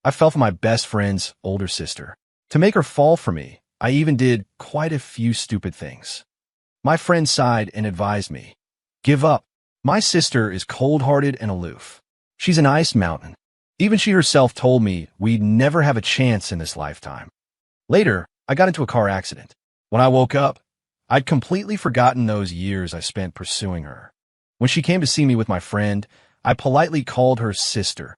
I fell for my best friend's older sister. To make her fall for me, I even did quite a few stupid things. My friend sighed and advised me, "Give up. My sister is cold-hearted and aloof. She's an ice mountain." Even she herself told me we'd never have a chance in this lifetime. Later, I got into a car accident. When I woke up, I'd completely forgotten those years I spent pursuing her. When she came to see me with my friend, I politely called her sister.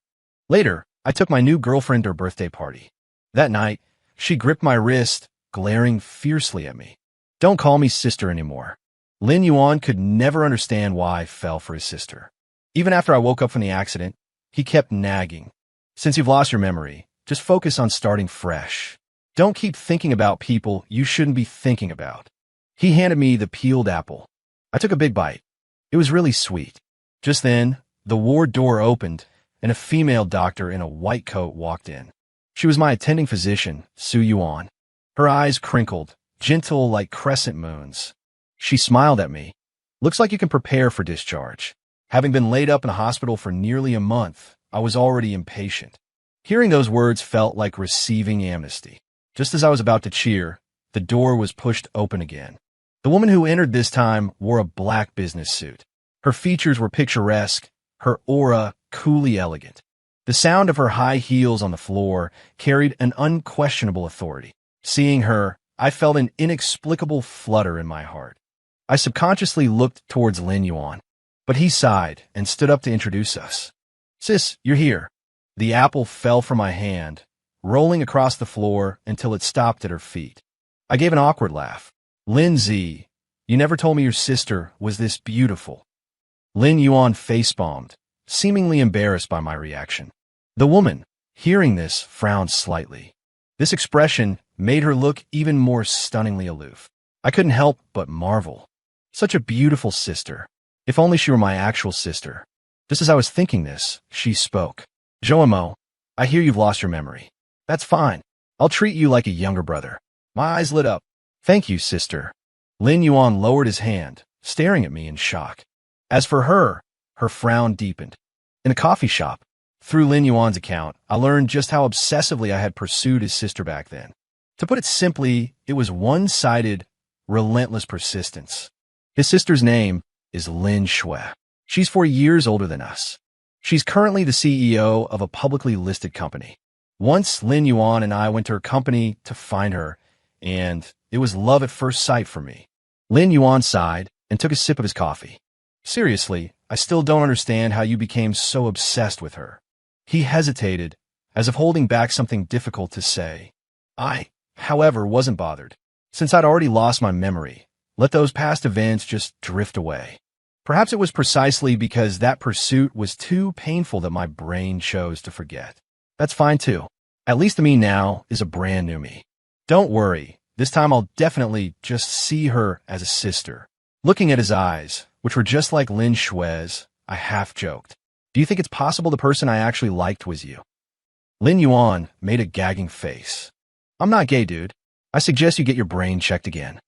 Later, I took my new girlfriend to her birthday party. That night, she gripped my wrist, glaring fiercely at me. "Don't call me sister anymore." Lin Yuan could never understand why I fell for his sister. Even after I woke up from the accident, he kept nagging. "Since you've lost your memory, just focus on starting fresh. Don't keep thinking about people you shouldn't be thinking about." He handed me the peeled apple. I took a big bite. It was really sweet. Just then, the ward door opened, and a female doctor in a white coat walked in. She was my attending physician, Su Yuan. Her eyes crinkled, gentle like crescent moons. She smiled at me. "Looks like you can prepare for discharge." Having been laid up in a hospital for nearly a month, I was already impatient. Hearing those words felt like receiving amnesty. Just as I was about to cheer, the door was pushed open again. The woman who entered this time wore a black business suit. Her features were picturesque, her aura coolly elegant. The sound of her high heels on the floor carried an unquestionable authority. Seeing her, I felt an inexplicable flutter in my heart. I subconsciously looked towards Lin Yuan, but he sighed and stood up to introduce us. "Sis, you're here." The apple fell from my hand, rolling across the floor until it stopped at her feet. I gave an awkward laugh. "Lindsay, you never told me your sister was this beautiful." Lin Yuan facepalmed, seemingly embarrassed by my reaction. The woman, hearing this, frowned slightly. This expression made her look even more stunningly aloof. I couldn't help but marvel. Such a beautiful sister. If only she were my actual sister. Just as I was thinking this, she spoke. "Joamo, I hear you've lost your memory. That's fine. I'll treat you like a younger brother." My eyes lit up. "Thank you, sister." Lin Yuan lowered his hand, staring at me in shock. As for her, her frown deepened. In a coffee shop, through Lin Yuan's account, I learned just how obsessively I had pursued his sister back then. To put it simply, it was one-sided, relentless persistence. His sister's name is Lin Shui. She's 4 years older than us. She's currently the CEO of a publicly listed company. Once Lin Yuan and I went to her company to find her, and it was love at first sight for me. Lin Yuan sighed and took a sip of his coffee. "Seriously, I still don't understand how you became so obsessed with her." He hesitated, as if holding back something difficult to say. I, however, wasn't bothered. Since I'd already lost my memory, let those past events just drift away. Perhaps it was precisely because that pursuit was too painful that my brain chose to forget. That's fine too. At least to me now is a brand new me. Don't worry, this time I'll definitely just see her as a sister. Looking at his eyes, which were just like Lin Shui's, I half joked. "Do you think it's possible the person I actually liked was you?" Lin Yuan made a gagging face. "I'm not gay, dude. I suggest you get your brain checked again."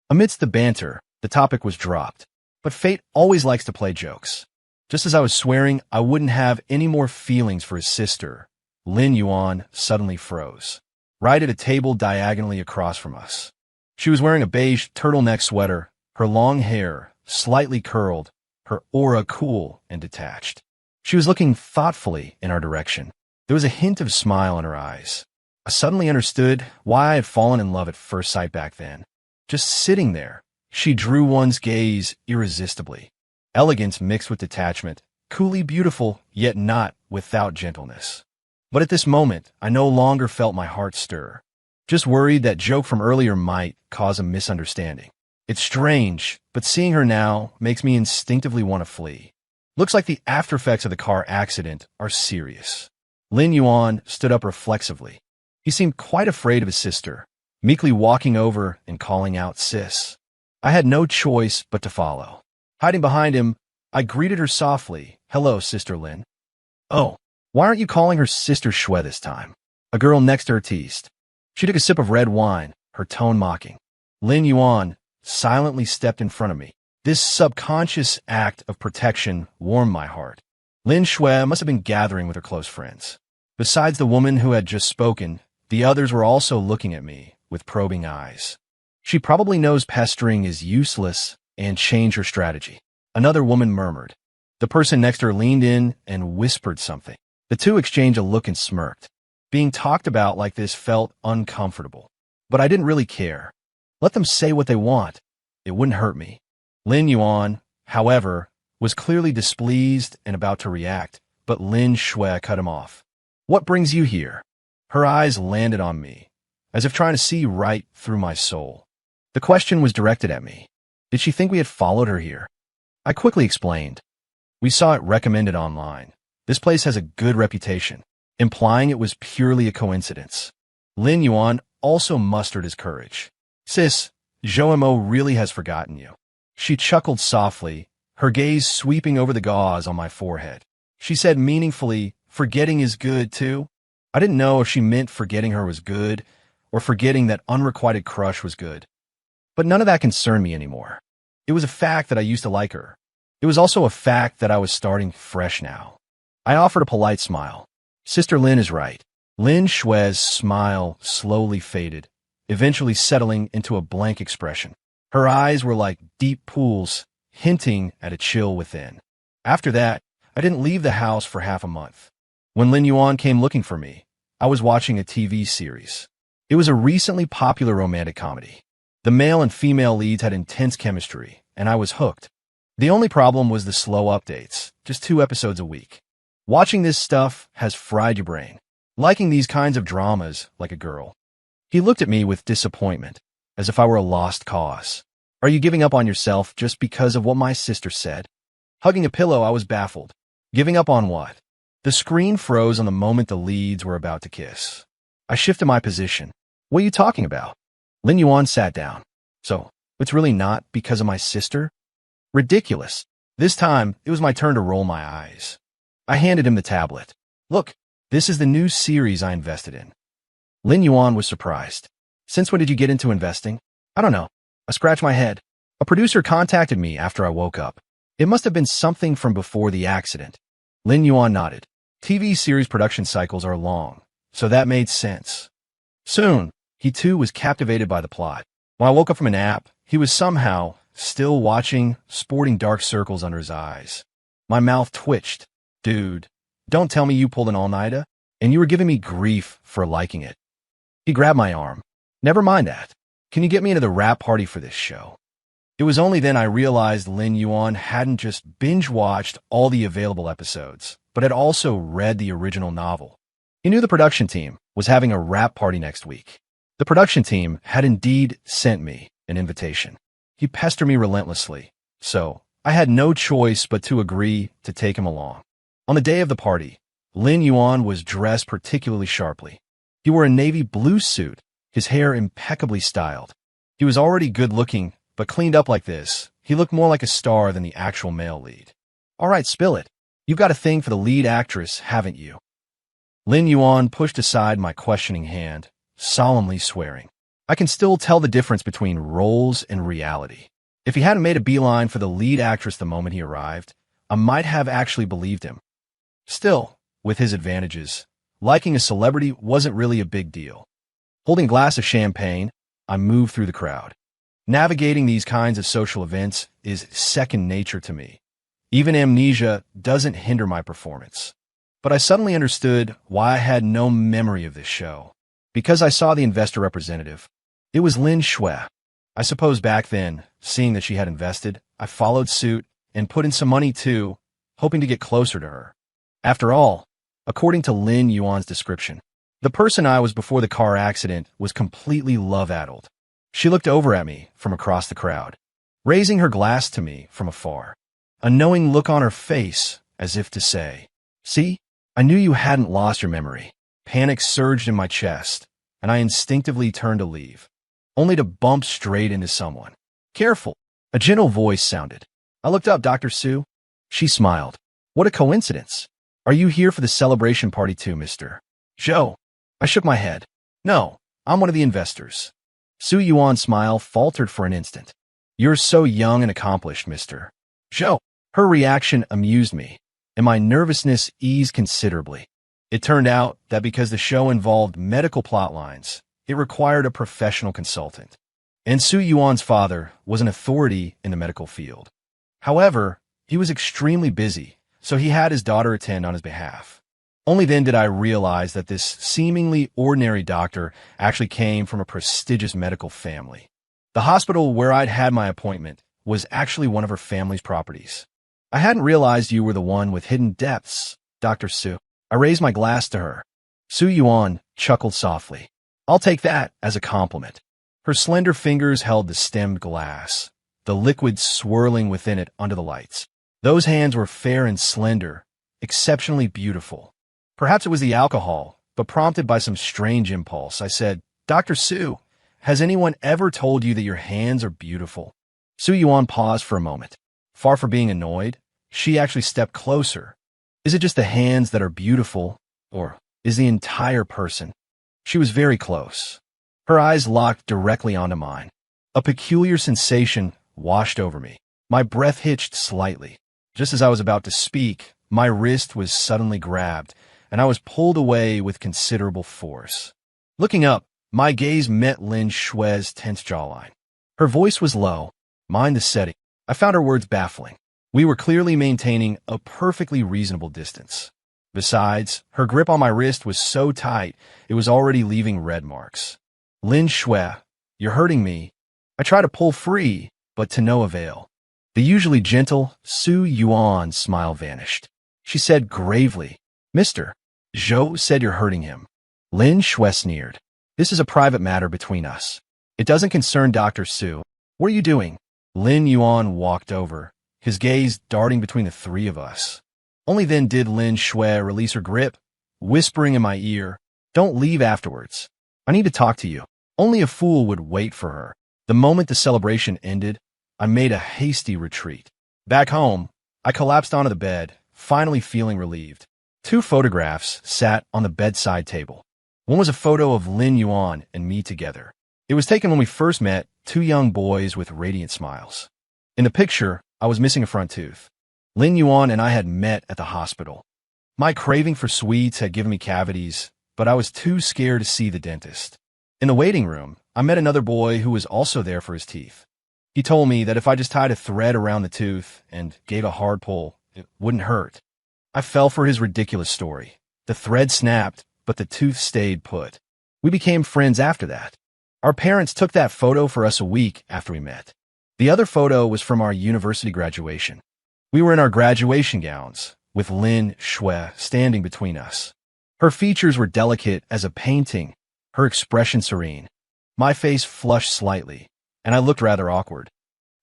Amidst the banter, the topic was dropped. But fate always likes to play jokes. Just as I was swearing I wouldn't have any more feelings for his sister, Lin Yuan suddenly froze, right at a table diagonally across from us. She was wearing a beige turtleneck sweater, her long hair slightly curled, her aura cool and detached. She was looking thoughtfully in our direction. There was a hint of smile in her eyes. I suddenly understood why I had fallen in love at first sight back then. Just sitting there, she drew one's gaze irresistibly. Elegance mixed with detachment, coolly beautiful, yet not without gentleness. But at this moment, I no longer felt my heart stir. Just worried that joke from earlier might cause a misunderstanding. It's strange, but seeing her now makes me instinctively want to flee. Looks like the aftereffects of the car accident are serious. Lin Yuan stood up reflexively. He seemed quite afraid of his sister, meekly walking over and calling out, "Sis." I had no choice but to follow. Hiding behind him, I greeted her softly. "Hello, Sister Lin." "Oh, why aren't you calling her Sister Shui this time?" A girl next to her teased. She took a sip of red wine, her tone mocking. Lin Yuan silently stepped in front of me. This subconscious act of protection warmed my heart. Lin Shui must have been gathering with her close friends. Besides the woman who had just spoken, the others were also looking at me with probing eyes. She probably knows pestering is useless and changed her strategy. Another woman murmured. The person next to her leaned in and whispered something. The two exchanged a look and smirked. Being talked about like this felt uncomfortable. But I didn't really care. Let them say what they want. It wouldn't hurt me. Lin Yuan, however, was clearly displeased and about to react, but Lin Shui cut him off. What brings you here? Her eyes landed on me, as if trying to see right through my soul. The question was directed at me. Did she think we had followed her here? I quickly explained. We saw it recommended online. This place has a good reputation, implying it was purely a coincidence. Lin Yuan also mustered his courage. Sis, Zhou really has forgotten you. She chuckled softly, her gaze sweeping over the gauze on my forehead. She said meaningfully, forgetting is good too. I didn't know if she meant forgetting her was good, or forgetting that unrequited crush was good. But none of that concerned me anymore. It was a fact that I used to like her. It was also a fact that I was starting fresh now. I offered a polite smile. Sister Lin is right. Lin Shui's smile slowly faded, eventually settling into a blank expression. Her eyes were like deep pools, hinting at a chill within. After that, I didn't leave the house for half a month. When Lin Yuan came looking for me, I was watching a TV series. It was a recently popular romantic comedy. The male and female leads had intense chemistry, and I was hooked. The only problem was the slow updates, just 2 episodes a week. Watching this stuff has fried your brain. Liking these kinds of dramas like a girl. He looked at me with disappointment, as if I were a lost cause. Are you giving up on yourself just because of what my sister said? Hugging a pillow, I was baffled. Giving up on what? The screen froze on the moment the leads were about to kiss. I shifted my position. What are you talking about? Lin Yuan sat down. So, it's really not because of my sister? Ridiculous. This time, it was my turn to roll my eyes. I handed him the tablet. Look, this is the new series I invested in. Lin Yuan was surprised. Since when did you get into investing? I don't know. I scratched my head. A producer contacted me after I woke up. It must have been something from before the accident. Lin Yuan nodded. TV series production cycles are long, so that made sense. Soon, he too was captivated by the plot. When I woke up from a nap, he was somehow still watching, sporting dark circles under his eyes. My mouth twitched. Dude, don't tell me you pulled an all-nighter, and you were giving me grief for liking it. He grabbed my arm. Never mind that. Can you get me into the wrap party for this show? It was only then I realized Lin Yuan hadn't just binge-watched all the available episodes, but had also read the original novel. He knew the production team was having a wrap party next week. The production team had indeed sent me an invitation. He pestered me relentlessly, so I had no choice but to agree to take him along. On the day of the party, Lin Yuan was dressed particularly sharply. He wore a navy blue suit, his hair impeccably styled. He was already good-looking, but cleaned up like this, he looked more like a star than the actual male lead. All right, spill it. You've got a thing for the lead actress, haven't you? Lin Yuan pushed aside my questioning hand, solemnly swearing. I can still tell the difference between roles and reality. If he hadn't made a beeline for the lead actress the moment he arrived, I might have actually believed him. Still, with his advantages, liking a celebrity wasn't really a big deal. Holding a glass of champagne, I moved through the crowd. Navigating these kinds of social events is second nature to me. Even amnesia doesn't hinder my performance. But I suddenly understood why I had no memory of this show. Because I saw the investor representative. It was Lin Shui. I suppose back then, seeing that she had invested, I followed suit and put in some money too, hoping to get closer to her. After all, according to Lin Yuan's description, the person I was before the car accident was completely love-addled. She looked over at me from across the crowd, raising her glass to me from afar. A knowing look on her face, as if to say, "See, I knew you hadn't lost your memory." Panic surged in my chest, and I instinctively turned to leave, only to bump straight into someone. "Careful," a gentle voice sounded. I looked up. Dr. Su. She smiled. "What a coincidence. Are you here for the celebration party too, Mr. Zhou?" I shook my head. "No, I'm one of the investors." Su Yuan's smile faltered for an instant. "You're so young and accomplished, Mr. Zhou." Her reaction amused me, and my nervousness eased considerably. It turned out that because the show involved medical plot lines, it required a professional consultant. And Su Yuan's father was an authority in the medical field. However, he was extremely busy, so he had his daughter attend on his behalf. Only then did I realize that this seemingly ordinary doctor actually came from a prestigious medical family. The hospital where I'd had my appointment was actually one of her family's properties. I hadn't realized you were the one with hidden depths, Dr. Su. I raised my glass to her. Su Yuan chuckled softly. I'll take that as a compliment. Her slender fingers held the stemmed glass, the liquid swirling within it under the lights. Those hands were fair and slender, exceptionally beautiful. Perhaps it was the alcohol, but prompted by some strange impulse, I said, Dr. Su, has anyone ever told you that your hands are beautiful? Su Yuan paused for a moment. Far from being annoyed, she actually stepped closer. Is it just the hands that are beautiful, or is the entire person? She was very close. Her eyes locked directly onto mine. A peculiar sensation washed over me. My breath hitched slightly. Just as I was about to speak, my wrist was suddenly grabbed, and I was pulled away with considerable force. Looking up, my gaze met Lin Shue's tense jawline. Her voice was low, mine the setting. I found her words baffling. We were clearly maintaining a perfectly reasonable distance. Besides, her grip on my wrist was so tight, it was already leaving red marks. Lin Shue, you're hurting me. I tried to pull free, but to no avail. The usually gentle Su Yuan's smile vanished. She said gravely, Mr. Zhou said you're hurting him. Lin Shue sneered. This is a private matter between us. It doesn't concern Dr. Su. What are you doing? Lin Yuan walked over, his gaze darting between the three of us. Only then did Lin Shue release her grip, whispering in my ear, Don't leave afterwards. I need to talk to you. Only a fool would wait for her. The moment the celebration ended, I made a hasty retreat. Back home, I collapsed onto the bed, finally feeling relieved. 2 photographs sat on the bedside table. One was a photo of Lin Yuan and me together. It was taken when we first met, 2 young boys with radiant smiles. In the picture, I was missing a front tooth. Lin Yuan and I had met at the hospital. My craving for sweets had given me cavities, but I was too scared to see the dentist. In the waiting room, I met another boy who was also there for his teeth. He told me that if I just tied a thread around the tooth and gave a hard pull, it wouldn't hurt. I fell for his ridiculous story. The thread snapped, but the tooth stayed put. We became friends after that. Our parents took that photo for us a week after we met. The other photo was from our university graduation. We were in our graduation gowns, with Lin Shue standing between us. Her features were delicate as a painting, her expression serene. My face flushed slightly, and I looked rather awkward.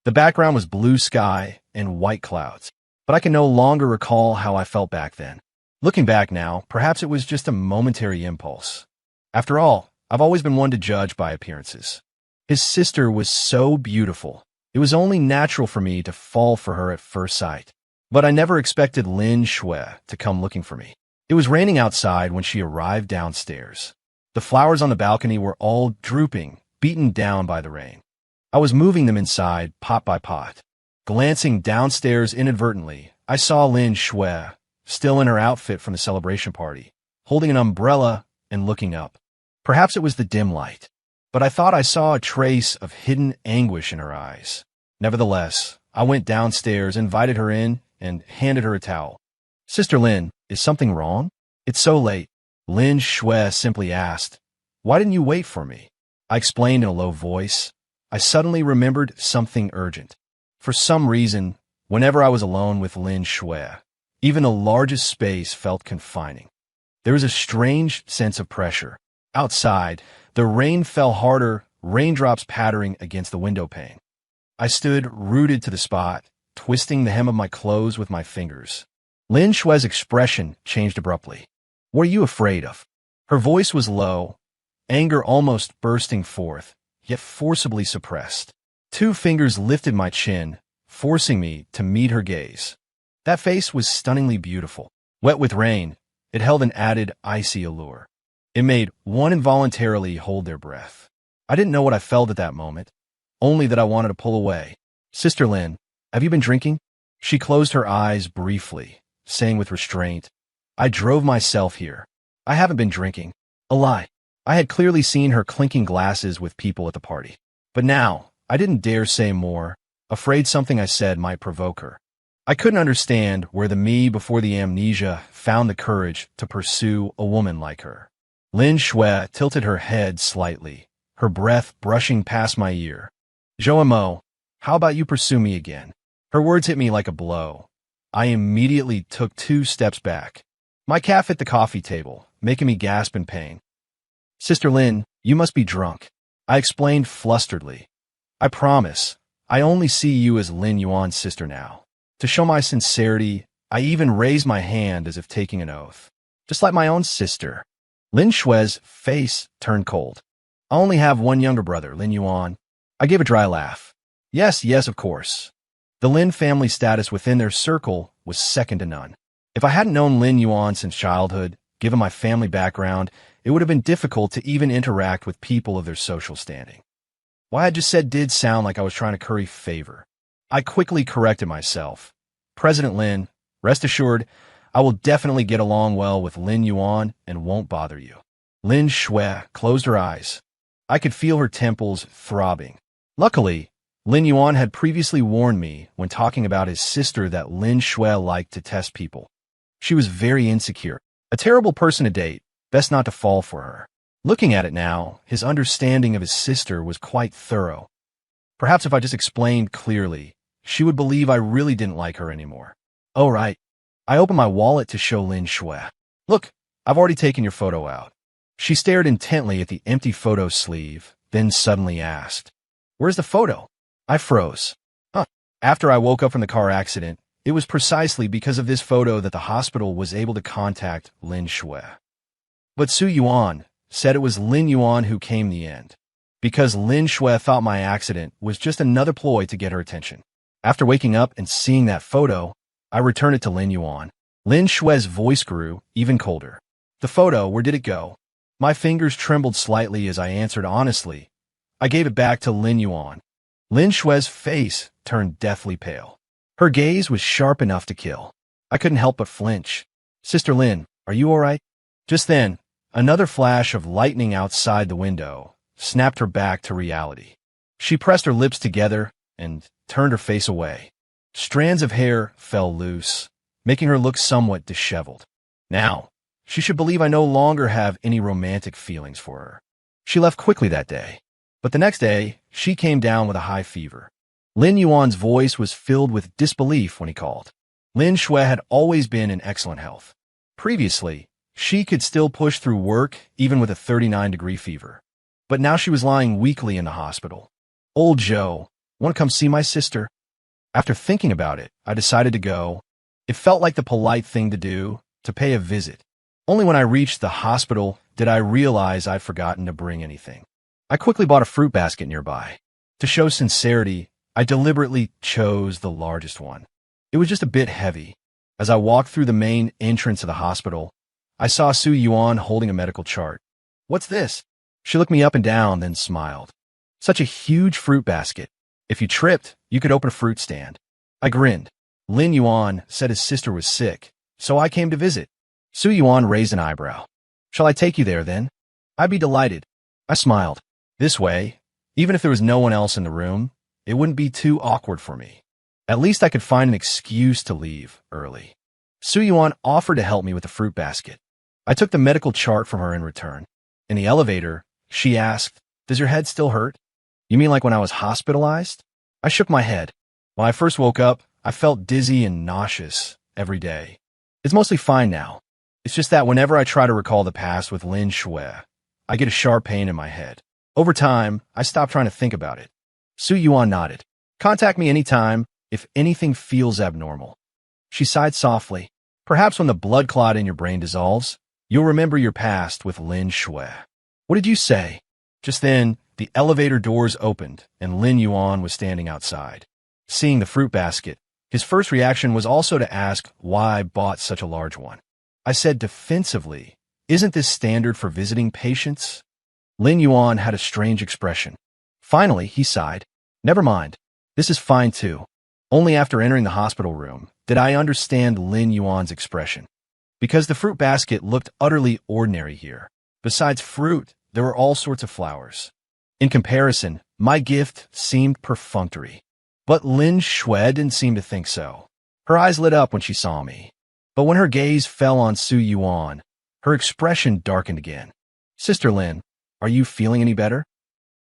The background was blue sky and white clouds, but I can no longer recall how I felt back then. Looking back now, perhaps it was just a momentary impulse. After all, I've always been one to judge by appearances. His sister was so beautiful. It was only natural for me to fall for her at first sight. But I never expected Lin Shue to come looking for me. It was raining outside when she arrived downstairs. The flowers on the balcony were all drooping, beaten down by the rain. I was moving them inside, pot by pot. Glancing downstairs inadvertently, I saw Lin Shue, still in her outfit from the celebration party, holding an umbrella and looking up. Perhaps it was the dim light, but I thought I saw a trace of hidden anguish in her eyes. Nevertheless, I went downstairs, invited her in, and handed her a towel. Sister Lin, is something wrong? It's so late. Lin Shue simply asked, Why didn't you wait for me? I explained in a low voice. I suddenly remembered something urgent. For some reason, whenever I was alone with Lin Shue, even the largest space felt confining. There was a strange sense of pressure. Outside, the rain fell harder, raindrops pattering against the window pane. I stood rooted to the spot, twisting the hem of my clothes with my fingers. Lin Shue's expression changed abruptly. What are you afraid of? Her voice was low, anger almost bursting forth, yet forcibly suppressed. 2 fingers lifted my chin, forcing me to meet her gaze. That face was stunningly beautiful. Wet with rain, it held an added icy allure. It made one involuntarily hold their breath. I didn't know what I felt at that moment, only that I wanted to pull away. Sister Lin, have you been drinking? She closed her eyes briefly, saying with restraint, I drove myself here. I haven't been drinking. A lie. I had clearly seen her clinking glasses with people at the party. But now, I didn't dare say more, afraid something I said might provoke her. I couldn't understand where the me before the amnesia found the courage to pursue a woman like her. Lin Shui tilted her head slightly, her breath brushing past my ear. Joamo, how about you pursue me again? Her words hit me like a blow. I immediately took 2 steps back. My calf hit the coffee table, making me gasp in pain. Sister Lin, you must be drunk. I explained flusteredly. I promise, I only see you as Lin Yuan's sister now. To show my sincerity, I even raised my hand as if taking an oath. Just like my own sister. Lin Shui's face turned cold. I only have one younger brother, Lin Yuan. I gave a dry laugh. Yes, of course. The Lin family status within their circle was second to none. If I hadn't known Lin Yuan since childhood, given my family background, it would have been difficult to even interact with people of their social standing. What I just said did sound like I was trying to curry favor. I quickly corrected myself. President Lin, rest assured, I will definitely get along well with Lin Yuan and won't bother you. Lin Shui closed her eyes. I could feel her temples throbbing. Luckily, Lin Yuan had previously warned me when talking about his sister that Lin Shui liked to test people. She was very insecure. A terrible person to date, best not to fall for her. Looking at it now, his understanding of his sister was quite thorough. Perhaps if I just explained clearly, she would believe I really didn't like her anymore. Oh, right. I opened my wallet to show Lin Shui. Look, I've already taken your photo out. She stared intently at the empty photo sleeve, then suddenly asked, "Where's the photo?" I froze. After I woke up from the car accident, it was precisely because of this photo that the hospital was able to contact Lin Shui. But Su Yuan said it was Lin Yuan who came the end, because Lin Shui thought my accident was just another ploy to get her attention. After waking up and seeing that photo, I returned it to Lin Yuan. Lin Shui's voice grew even colder. The photo, where did it go? My fingers trembled slightly as I answered honestly. I gave it back to Lin Yuan. Lin Shui's face turned deathly pale. Her gaze was sharp enough to kill. I couldn't help but flinch. Sister Lin, are you all right? Just then, another flash of lightning outside the window snapped her back to reality. She pressed her lips together and turned her face away. Strands of hair fell loose, making her look somewhat disheveled. Now, she should believe I no longer have any romantic feelings for her. She left quickly that day, but the next day, she came down with a high fever. Lin Yuan's voice was filled with disbelief when he called. Lin Shui had always been in excellent health. Previously, she could still push through work even with a 39-degree fever. But now she was lying weakly in the hospital. Old Joe, want to come see my sister? After thinking about it, I decided to go. It felt like the polite thing to do, to pay a visit. Only when I reached the hospital did I realize I'd forgotten to bring anything. I quickly bought a fruit basket nearby. To show sincerity, I deliberately chose the largest one. It was just a bit heavy. As I walked through the main entrance of the hospital, I saw Su Yuan holding a medical chart. What's this? She looked me up and down, then smiled. Such a huge fruit basket. If you tripped, you could open a fruit stand. I grinned. Lin Yuan said his sister was sick, so I came to visit. Su Yuan raised an eyebrow. Shall I take you there, then? I'd be delighted. I smiled. This way, even if there was no one else in the room, it wouldn't be too awkward for me. At least I could find an excuse to leave early. Su Yuan offered to help me with the fruit basket. I took the medical chart from her in return. In the elevator, she asked, "Does your head still hurt?" "You mean like when I was hospitalized?" I shook my head. When I first woke up, I felt dizzy and nauseous every day. It's mostly fine now. It's just that whenever I try to recall the past with Lin Shui, I get a sharp pain in my head. Over time, I stopped trying to think about it. Su Yuan nodded. Contact me anytime if anything feels abnormal. She sighed softly. Perhaps when the blood clot in your brain dissolves, you'll remember your past with Lin Shui. What did you say? Just then, the elevator doors opened and Lin Yuan was standing outside. Seeing the fruit basket, his first reaction was also to ask why I bought such a large one. I said defensively, "Isn't this standard for visiting patients?" Lin Yuan had a strange expression. Finally, he sighed. "Never mind. This is fine too." Only after entering the hospital room did I understand Lin Yuan's expression. because the fruit basket looked utterly ordinary here. Besides fruit, there were all sorts of flowers. In comparison, my gift seemed perfunctory. But Lin Shui didn't seem to think so. Her eyes lit up when she saw me. But when her gaze fell on Su Yuan, her expression darkened again. Sister Lin, are you feeling any better?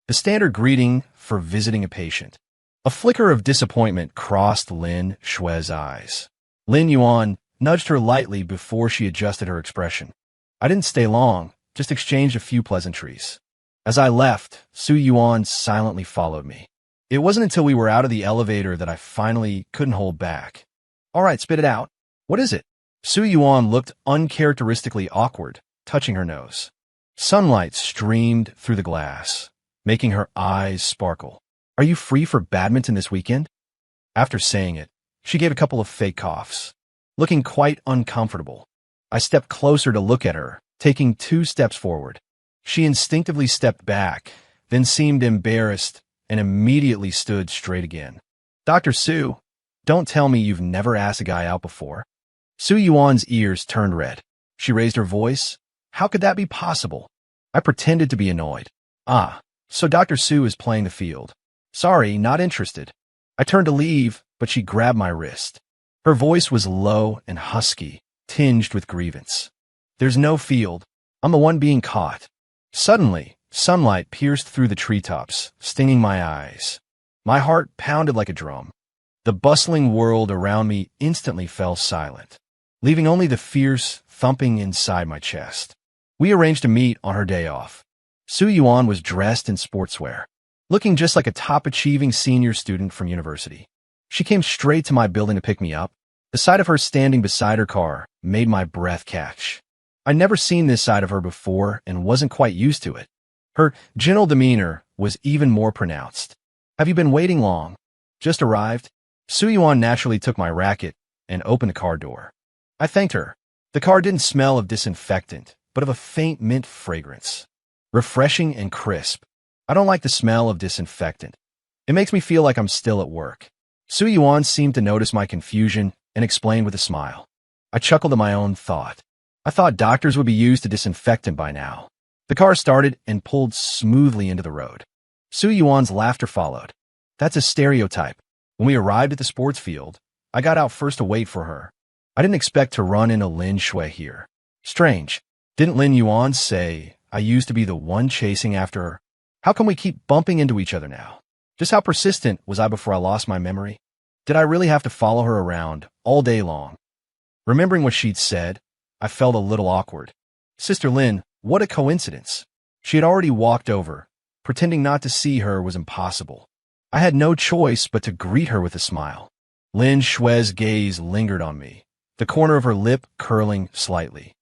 The standard greeting for visiting a patient. A flicker of disappointment crossed Lin Shui's eyes. Lin Yuan nudged her lightly before she adjusted her expression. I didn't stay long, just exchanged a few pleasantries. As I left, Su Yuan silently followed me. It wasn't until we were out of the elevator that I finally couldn't hold back. All right, spit it out. What is it? Su Yuan looked uncharacteristically awkward, touching her nose. Sunlight streamed through the glass, making her eyes sparkle. Are you free for badminton this weekend? After saying it, she gave a couple of fake coughs, looking quite uncomfortable. I stepped closer to look at her, taking 2 steps forward. She instinctively stepped back, then seemed embarrassed and immediately stood straight again. Dr. Su, don't tell me you've never asked a guy out before. Su Yuan's ears turned red. She raised her voice. How could that be possible? I pretended to be annoyed. Ah, so Dr. Su is playing the field. Sorry, not interested. I turned to leave, but she grabbed my wrist. Her voice was low and husky, tinged with grievance. There's no field. I'm the one being caught. Suddenly, sunlight pierced through the treetops, stinging my eyes. My heart pounded like a drum. The bustling world around me instantly fell silent, leaving only the fierce thumping inside my chest. We arranged to meet on her day off. Su Yuan was dressed in sportswear, looking just like a top-achieving senior student from university. She came straight to my building to pick me up. The sight of her standing beside her car made my breath catch. I'd never seen this side of her before and wasn't quite used to it. Her gentle demeanor was even more pronounced. Have you been waiting long? Just arrived? Su Yuan naturally took my racket and opened the car door. I thanked her. The car didn't smell of disinfectant, but of a faint mint fragrance. Refreshing and crisp. I don't like the smell of disinfectant. It makes me feel like I'm still at work. Su Yuan seemed to notice my confusion and explained with a smile. I chuckled at my own thought. I thought doctors would be used to disinfectant by now. The car started and pulled smoothly into the road. Su Yuan's laughter followed. That's a stereotype. When we arrived at the sports field, I got out first to wait for her. I didn't expect to run into Lin Shui here. Strange. Didn't Lin Yuan say I used to be the one chasing after her? How come we keep bumping into each other now? Just how persistent was I before I lost my memory? Did I really have to follow her around all day long? Remembering what she'd said, I felt a little awkward. Sister Lin, what a coincidence. She had already walked over. Pretending not to see her was impossible. I had no choice but to greet her with a smile. Lin Shui's gaze lingered on me, the corner of her lip curling slightly.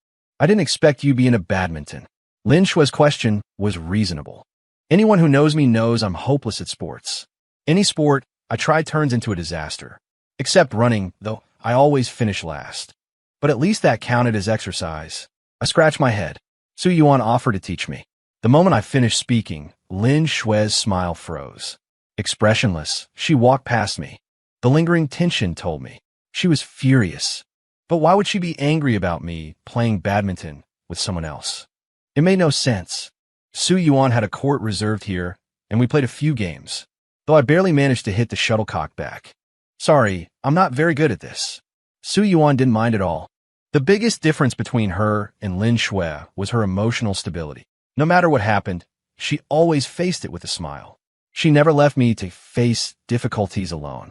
I didn't expect you being a badminton. Lin Shui's question was reasonable. Anyone who knows me knows I'm hopeless at sports. Any sport I try turns into a disaster. Except running, though I always finish last. But at least that counted as exercise. I scratched my head. Su Yuan offered to teach me. The moment I finished speaking, Lin Shui's smile froze. Expressionless, she walked past me. The lingering tension told me. She was furious. But why would she be angry about me playing badminton with someone else? It made no sense. Su Yuan had a court reserved here, and we played a few games, though I barely managed to hit the shuttlecock back. Sorry, I'm not very good at this. Su Yuan didn't mind at all. The biggest difference between her and Lin Shui was her emotional stability. No matter what happened, she always faced it with a smile. She never left me to face difficulties alone.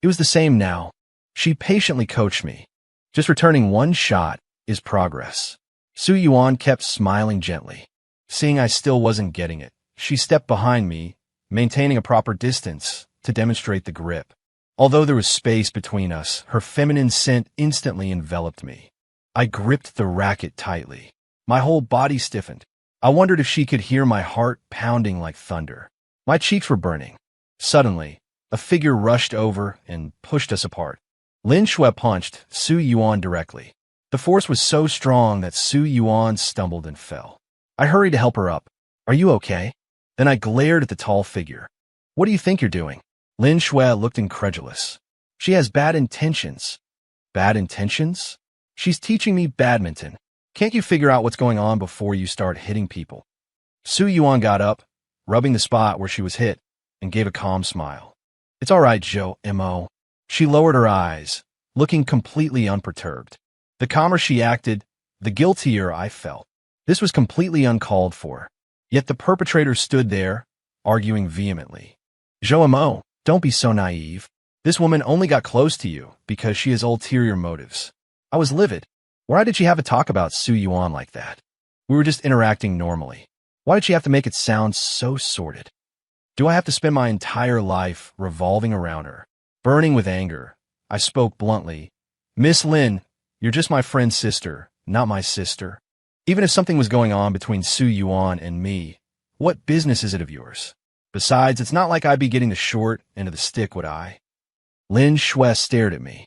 It was the same now. She patiently coached me. Just returning one shot is progress. Su Yuan kept smiling gently. Seeing I still wasn't getting it, she stepped behind me, maintaining a proper distance to demonstrate the grip. Although there was space between us, her feminine scent instantly enveloped me. I gripped the racket tightly. My whole body stiffened. I wondered if she could hear my heart pounding like thunder. My cheeks were burning. Suddenly, a figure rushed over and pushed us apart. Lin Shui punched Su Yuan directly. The force was so strong that Su Yuan stumbled and fell. I hurried to help her up. Are you okay? Then I glared at the tall figure. What do you think you're doing? Lin Shui looked incredulous. She has bad intentions. Bad intentions? She's teaching me badminton. Can't you figure out what's going on before you start hitting people? Su Yuan got up, rubbing the spot where she was hit, and gave a calm smile. It's all right, Joe, M.O. She lowered her eyes, looking completely unperturbed. The calmer she acted, the guiltier I felt. This was completely uncalled for. Yet the perpetrator stood there, arguing vehemently. Joe M.O., don't be so naive. This woman only got close to you because she has ulterior motives. I was livid. Why did she have a talk about Su Yuan like that? We were just interacting normally. Why did she have to make it sound so sordid? Do I have to spend my entire life revolving around her? Burning with anger, I spoke bluntly. Miss Lin, you're just my friend's sister, not my sister. Even if something was going on between Su Yuan and me, what business is it of yours? Besides, it's not like I'd be getting the short end of the stick, would I? Lin Shui stared at me.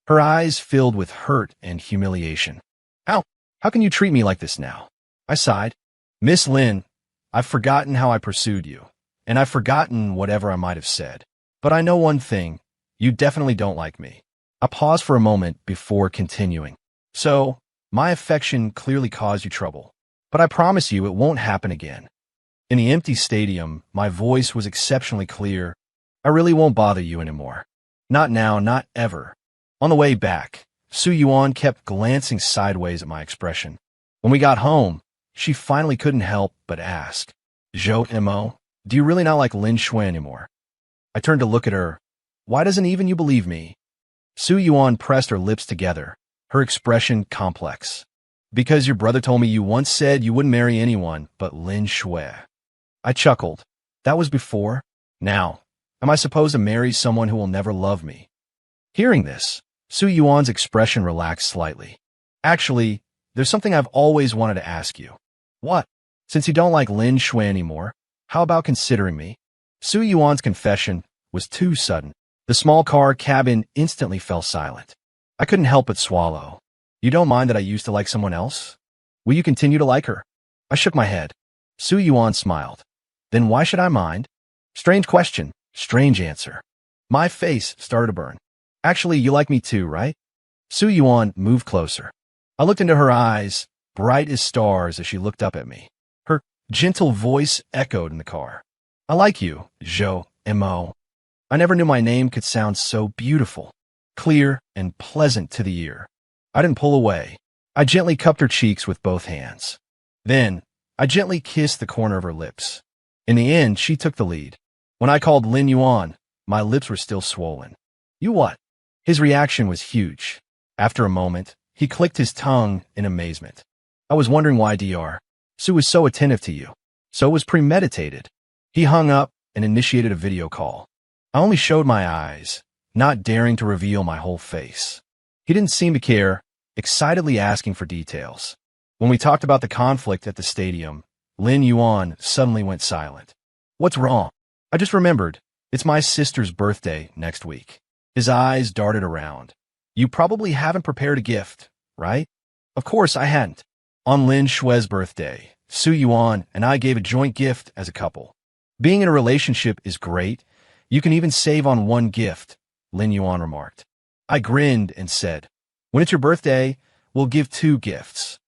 Her eyes filled with hurt and humiliation. How can you treat me like this now? I sighed. Miss Lin, I've forgotten how I pursued you, and I've forgotten whatever I might have said. But I know one thing, you definitely don't like me. I paused for a moment before continuing. So, my affection clearly caused you trouble, but I promise you it won't happen again. In the empty stadium, my voice was exceptionally clear. I really won't bother you anymore. Not now, not ever. On the way back, Su Yuan kept glancing sideways at my expression. When we got home, she finally couldn't help but ask, Zhou M.O., do you really not like Lin Shui anymore? I turned to look at her. Why doesn't even you believe me? Su Yuan pressed her lips together, her expression complex. Because your brother told me you once said you wouldn't marry anyone but Lin Shui. I chuckled. That was before. Now, am I supposed to marry someone who will never love me? Hearing this, Su Yuan's expression relaxed slightly. Actually, there's something I've always wanted to ask you. What? Since you don't like Lin Shui anymore, how about considering me? Su Yuan's confession was too sudden. The small car cabin instantly fell silent. I couldn't help but swallow. You don't mind that I used to like someone else? Will you continue to like her? I shook my head. Su Yuan smiled. Then why should I mind? Strange question, strange answer. My face started to burn. Actually, you like me too, right? Su Yuan moved closer. I looked into her eyes, bright as stars as she looked up at me. Her gentle voice echoed in the car. I like you, Zhou M.O. I never knew my name could sound so beautiful, clear, and pleasant to the ear. I didn't pull away. I gently cupped her cheeks with both hands. Then, I gently kissed the corner of her lips. In the end, she took the lead. When I called Lin Yuan, my lips were still swollen. You what? His reaction was huge. After a moment, he clicked his tongue in amazement. I was wondering why, Dr. Su was so attentive to you. So it was premeditated. He hung up and initiated a video call. I only showed my eyes, not daring to reveal my whole face. He didn't seem to care, excitedly asking for details. When we talked about the conflict at the stadium, Lin Yuan suddenly went silent. What's wrong? I just remembered. It's my sister's birthday next week. His eyes darted around. You probably haven't prepared a gift, right? Of course I hadn't. On Lin Shui's birthday, Su Yuan and I gave a joint gift as a couple. Being in a relationship is great. You can even save on one gift, Lin Yuan remarked. I grinned and said, when it's your birthday, we'll give 2 gifts.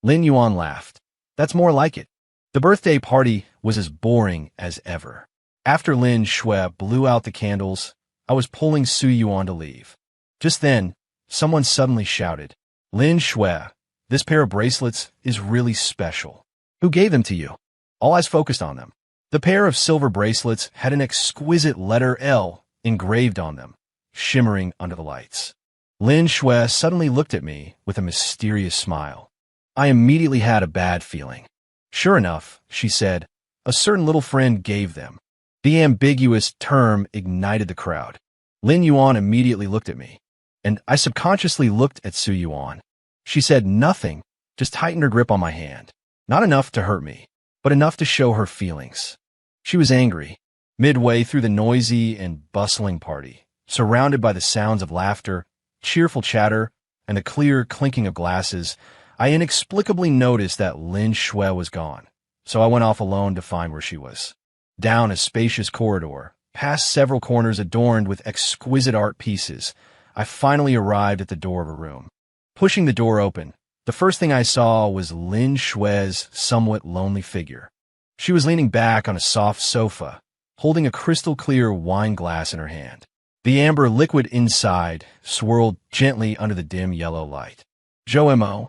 Lin Yuan laughed. That's more like it. The birthday party was as boring as ever. After Lin Shui blew out the candles, I was pulling Su Yuan to leave. Just then, someone suddenly shouted, Lin Shui, this pair of bracelets is really special. Who gave them to you? All eyes focused on them. The pair of silver bracelets had an exquisite letter L engraved on them, shimmering under the lights. Lin Shui suddenly looked at me with a mysterious smile. I immediately had a bad feeling. Sure enough, she said, a certain little friend gave them. The ambiguous term ignited the crowd. Lin Yuan immediately looked at me, and I subconsciously looked at Su Yuan. She said nothing, just tightened her grip on my hand. Not enough to hurt me, but enough to show her feelings. She was angry. Midway through the noisy and bustling party, surrounded by the sounds of laughter, cheerful chatter, and the clear clinking of glasses, I inexplicably noticed that Lin Shui was gone, so I went off alone to find where she was. Down a spacious corridor, past several corners adorned with exquisite art pieces, I finally arrived at the door of her room. Pushing the door open, the first thing I saw was Lin Shue's somewhat lonely figure. She was leaning back on a soft sofa, holding a crystal-clear wine glass in her hand. The amber liquid inside swirled gently under the dim yellow light. "Joemo."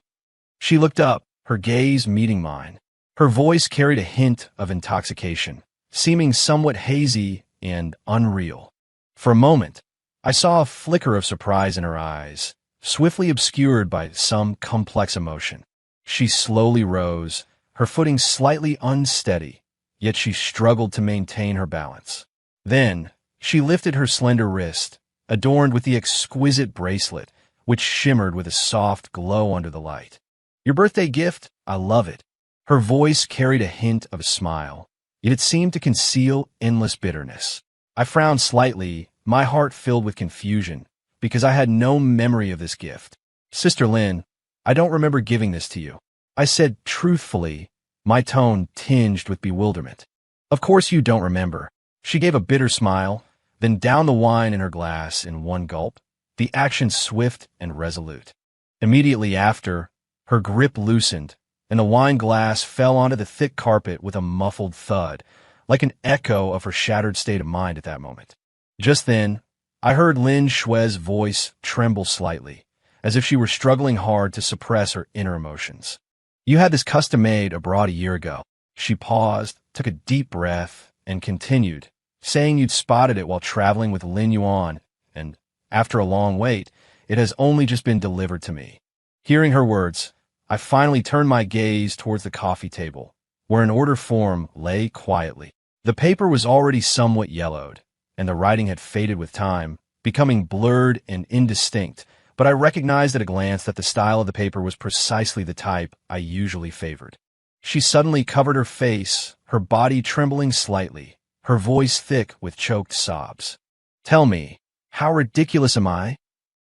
She looked up, her gaze meeting mine. Her voice carried a hint of intoxication, seeming somewhat hazy and unreal. For a moment, I saw a flicker of surprise in her eyes, swiftly obscured by some complex emotion. She slowly rose, her footing slightly unsteady, yet she struggled to maintain her balance. Then, she lifted her slender wrist, adorned with the exquisite bracelet, which shimmered with a soft glow under the light. "Your birthday gift? I love it." Her voice carried a hint of a smile, yet it seemed to conceal endless bitterness. I frowned slightly, my heart filled with confusion, because I had no memory of this gift. "Sister Lin, I don't remember giving this to you," I said truthfully, my tone tinged with bewilderment. "Of course you don't remember." She gave a bitter smile, then downed the wine in her glass in one gulp, the action swift and resolute. Immediately after, her grip loosened, and the wine glass fell onto the thick carpet with a muffled thud, like an echo of her shattered state of mind at that moment. Just then, I heard Lin Shue's voice tremble slightly, as if she were struggling hard to suppress her inner emotions. "You had this custom made abroad a year ago." She paused, took a deep breath, and continued, saying you'd spotted it while traveling with Lin Yuan, and, after a long wait, it has only just been delivered to me. Hearing her words, I finally turned my gaze towards the coffee table, where an order form lay quietly. The paper was already somewhat yellowed, and the writing had faded with time, becoming blurred and indistinct, but I recognized at a glance that the style of the paper was precisely the type I usually favored. She suddenly covered her face, her body trembling slightly, her voice thick with choked sobs. "Tell me, how ridiculous am I?"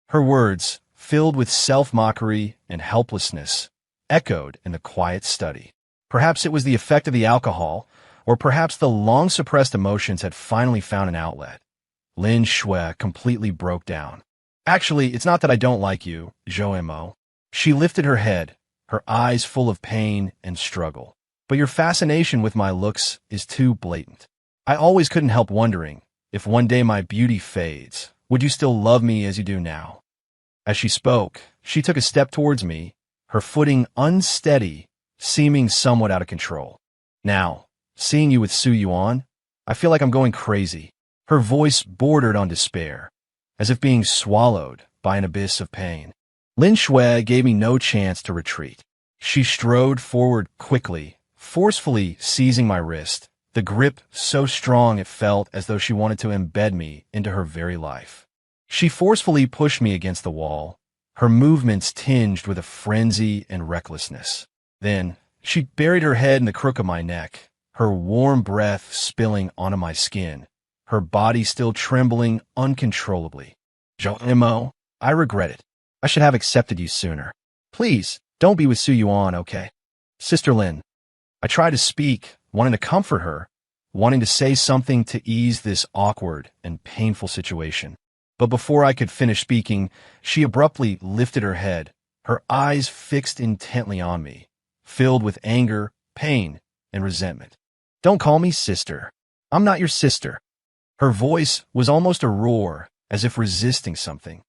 Her words, filled with self-mockery and helplessness, echoed in the quiet study. Perhaps it was the effect of the alcohol, or perhaps the long-suppressed emotions had finally found an outlet. Lin Shui completely broke down. "Actually, it's not that I don't like you, Joemo." She lifted her head, her eyes full of pain and struggle. "But your fascination with my looks is too blatant. I always couldn't help wondering, if one day my beauty fades, would you still love me as you do now?" As she spoke, she took a step towards me, her footing unsteady, seeming somewhat out of control. "Now, seeing you with Su Yuan, I feel like I'm going crazy." Her voice bordered on despair, as if being swallowed by an abyss of pain. Lin Shui gave me no chance to retreat. She strode forward quickly, forcefully seizing my wrist, the grip so strong it felt as though she wanted to embed me into her very life. She forcefully pushed me against the wall, her movements tinged with a frenzy and recklessness. Then, she buried her head in the crook of my neck, her warm breath spilling onto my skin, her body still trembling uncontrollably. "Joemo, I regret it. I should have accepted you sooner. Please, don't be with Su Yuan, okay? Sister Lin." I tried to speak, wanting to comfort her, wanting to say something to ease this awkward and painful situation. But before I could finish speaking, she abruptly lifted her head, her eyes fixed intently on me, filled with anger, pain, and resentment. "Don't call me sister. I'm not your sister." Her voice was almost a roar, as if resisting something.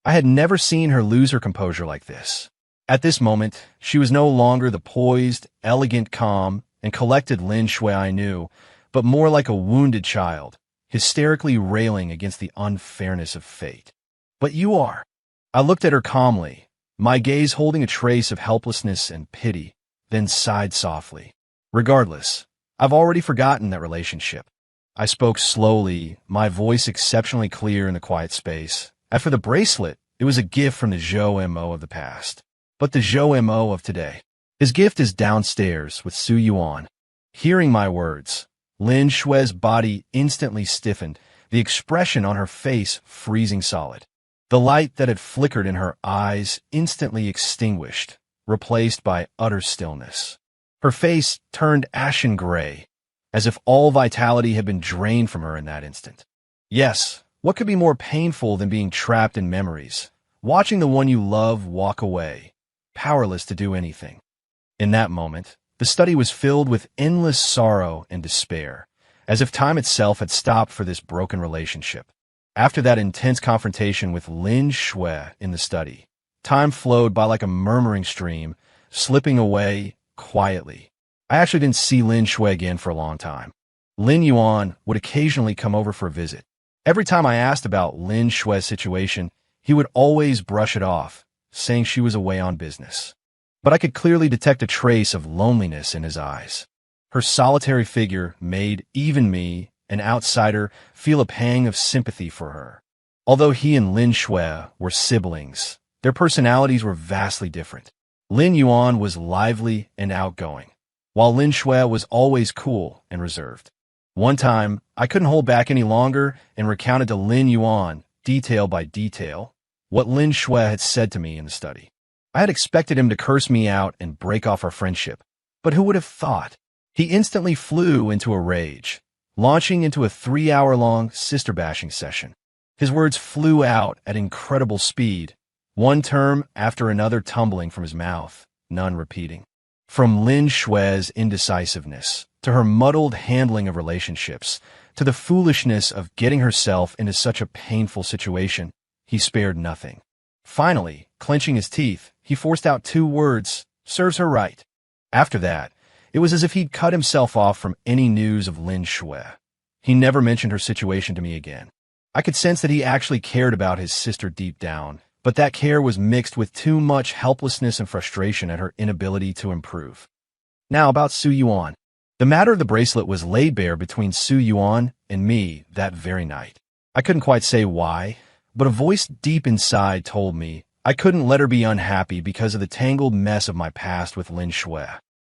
I had never seen her lose her composure like this. At this moment, she was no longer the poised, elegant, calm, and collected Lin Shui I knew, but more like a wounded child, hysterically railing against the unfairness of fate. "But you are." I looked at her calmly, my gaze holding a trace of helplessness and pity, then sighed softly. "Regardless, I've already forgotten that relationship." I spoke slowly, my voice exceptionally clear in the quiet space. As for the bracelet, it was a gift from the Zhou Mo of the past. But the Zhou Mo of today, his gift is downstairs with Su Yuan. Hearing my words, Lin Shue's body instantly stiffened, the expression on her face freezing solid. The light that had flickered in her eyes instantly extinguished, replaced by utter stillness. Her face turned ashen gray, as if all vitality had been drained from her in that instant. Yes, what could be more painful than being trapped in memories, watching the one you love walk away, powerless to do anything. In that moment, the study was filled with endless sorrow and despair, as if time itself had stopped for this broken relationship. After that intense confrontation with Lin Shui in the study, time flowed by like a murmuring stream, slipping away quietly. I actually didn't see Lin Shui again for a long time. Lin Yuan would occasionally come over for a visit. Every time I asked about Lin Shui's situation, he would always brush it off, saying she was away on business. But I could clearly detect a trace of loneliness in his eyes. Her solitary figure made even me, an outsider, feel a pang of sympathy for her. Although he and Lin Shui were siblings, their personalities were vastly different. Lin Yuan was lively and outgoing, while Lin Shui was always cool and reserved. One time, I couldn't hold back any longer and recounted to Lin Yuan, detail by detail, what Lin Shui had said to me in the study. I had expected him to curse me out and break off our friendship, but who would have thought? He instantly flew into a rage, launching into a 3-hour-long sister-bashing session. His words flew out at incredible speed, one term after another tumbling from his mouth, none repeating. From Lin Shui's indecisiveness, to her muddled handling of relationships, to the foolishness of getting herself into such a painful situation, he spared nothing. Finally, clenching his teeth, he forced out 2 words, "Serves her right." After that, it was as if he'd cut himself off from any news of Lin Shui. He never mentioned her situation to me again. I could sense that he actually cared about his sister deep down, but that care was mixed with too much helplessness and frustration at her inability to improve. Now about Su Yuan. The matter of the bracelet was laid bare between Su Yuan and me that very night. I couldn't quite say why, but a voice deep inside told me I couldn't let her be unhappy because of the tangled mess of my past with Lin Shui.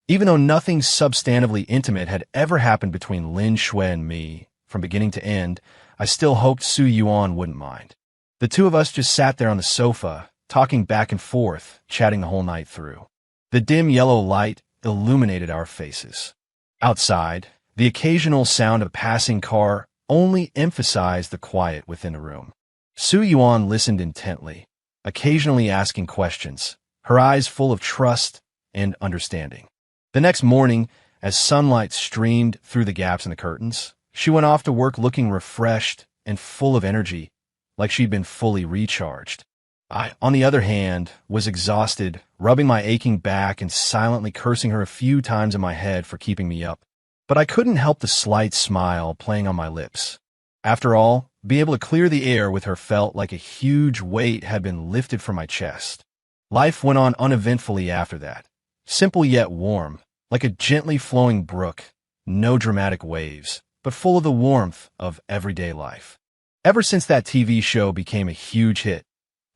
Even though nothing substantively intimate had ever happened between Lin Shui and me, from beginning to end, I still hoped Su Yuan wouldn't mind. The two of us just sat there on the sofa, talking back and forth, chatting the whole night through. The dim yellow light illuminated our faces. Outside, the occasional sound of a passing car only emphasized the quiet within the room. Su Yuan listened intently, occasionally asking questions, her eyes full of trust and understanding. The next morning, as sunlight streamed through the gaps in the curtains, she went off to work looking refreshed and full of energy, like she'd been fully recharged. I, on the other hand, was exhausted, rubbing my aching back and silently cursing her a few times in my head for keeping me up. But I couldn't help the slight smile playing on my lips. After all, being able to clear the air with her felt like a huge weight had been lifted from my chest. Life went on uneventfully after that, simple yet warm, like a gently flowing brook, no dramatic waves, but full of the warmth of everyday life. Ever since that TV show became a huge hit,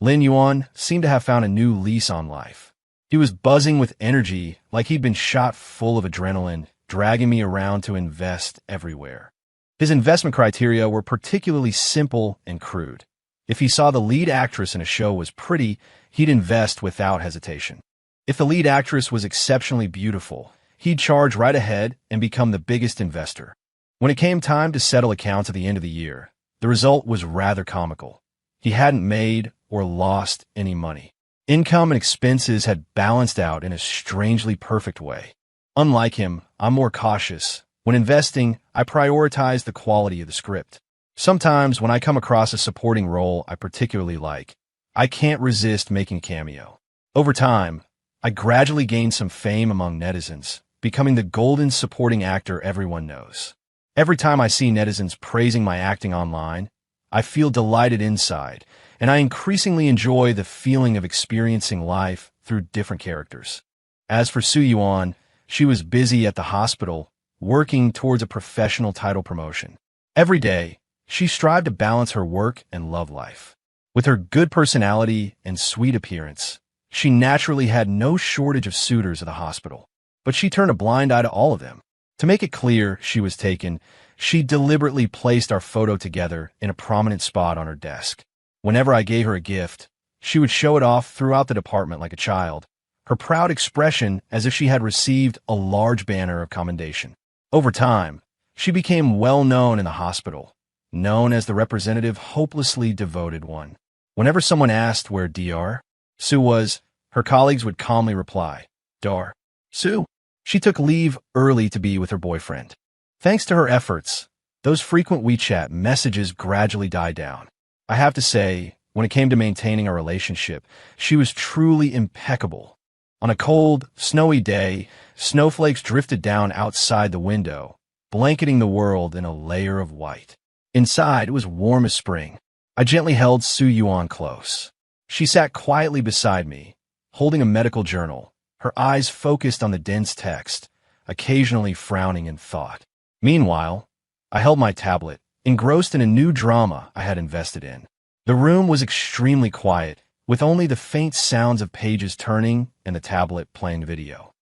Lin Yuan seemed to have found a new lease on life. He was buzzing with energy like he'd been shot full of adrenaline, dragging me around to invest everywhere. His investment criteria were particularly simple and crude. If he saw the lead actress in a show was pretty, he'd invest without hesitation. If the lead actress was exceptionally beautiful, he'd charge right ahead and become the biggest investor. When it came time to settle accounts at the end of the year, the result was rather comical. He hadn't made or lost any money. Income and expenses had balanced out in a strangely perfect way. Unlike him, I'm more cautious. When investing, I prioritize the quality of the script. Sometimes, when I come across a supporting role I particularly like, I can't resist making a cameo. Over time, I gradually gained some fame among netizens, becoming the golden supporting actor everyone knows. Every time I see netizens praising my acting online, I feel delighted inside, and I increasingly enjoy the feeling of experiencing life through different characters. As for Su Yuan, she was busy at the hospital, working towards a professional title promotion. Every day, she strived to balance her work and love life. With her good personality and sweet appearance, she naturally had no shortage of suitors at the hospital, but she turned a blind eye to all of them. To make it clear she was taken, she deliberately placed our photo together in a prominent spot on her desk. Whenever I gave her a gift, she would show it off throughout the department like a child, her proud expression as if she had received a large banner of commendation. Over time, she became well known in the hospital, known as the representative hopelessly devoted one. Whenever someone asked where Dr. Sue was, her colleagues would calmly reply, Dr. Sue. She took leave early to be with her boyfriend. Thanks to her efforts, those frequent WeChat messages gradually died down. I have to say, when it came to maintaining our relationship, she was truly impeccable. On a cold, snowy day, snowflakes drifted down outside the window, blanketing the world in a layer of white. Inside, it was warm as spring. I gently held Su Yuan close. She sat quietly beside me, holding a medical journal, her eyes focused on the dense text, occasionally frowning in thought. Meanwhile, I held my tablet, engrossed in a new drama I had invested in. The room was extremely quiet, with only the faint sounds of pages turning and the tablet playing video.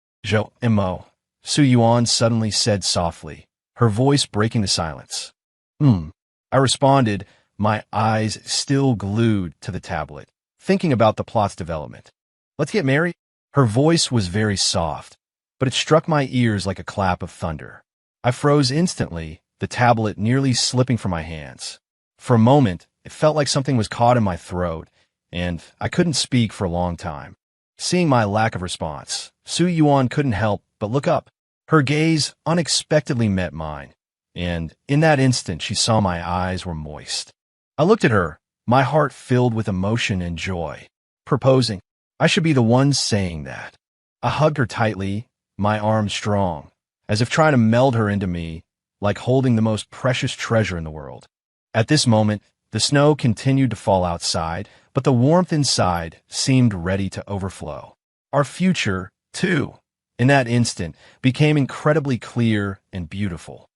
Mo, Su Yuan suddenly said softly, her voice breaking the silence. I responded, my eyes still glued to the tablet, thinking about the plot's development. Let's get married? Her voice was very soft, but it struck my ears like a clap of thunder. I froze instantly, the tablet nearly slipping from my hands. For a moment, it felt like something was caught in my throat, and I couldn't speak for a long time. Seeing my lack of response, Su Yuan couldn't help but look up. Her gaze unexpectedly met mine, and in that instant she saw my eyes were moist. I looked at her, my heart filled with emotion and joy. Proposing, I should be the one saying that. I hugged her tightly, my arms strong, as if trying to meld her into me, like holding the most precious treasure in the world. At this moment, the snow continued to fall outside, but the warmth inside seemed ready to overflow. Our future, too, in that instant, became incredibly clear and beautiful.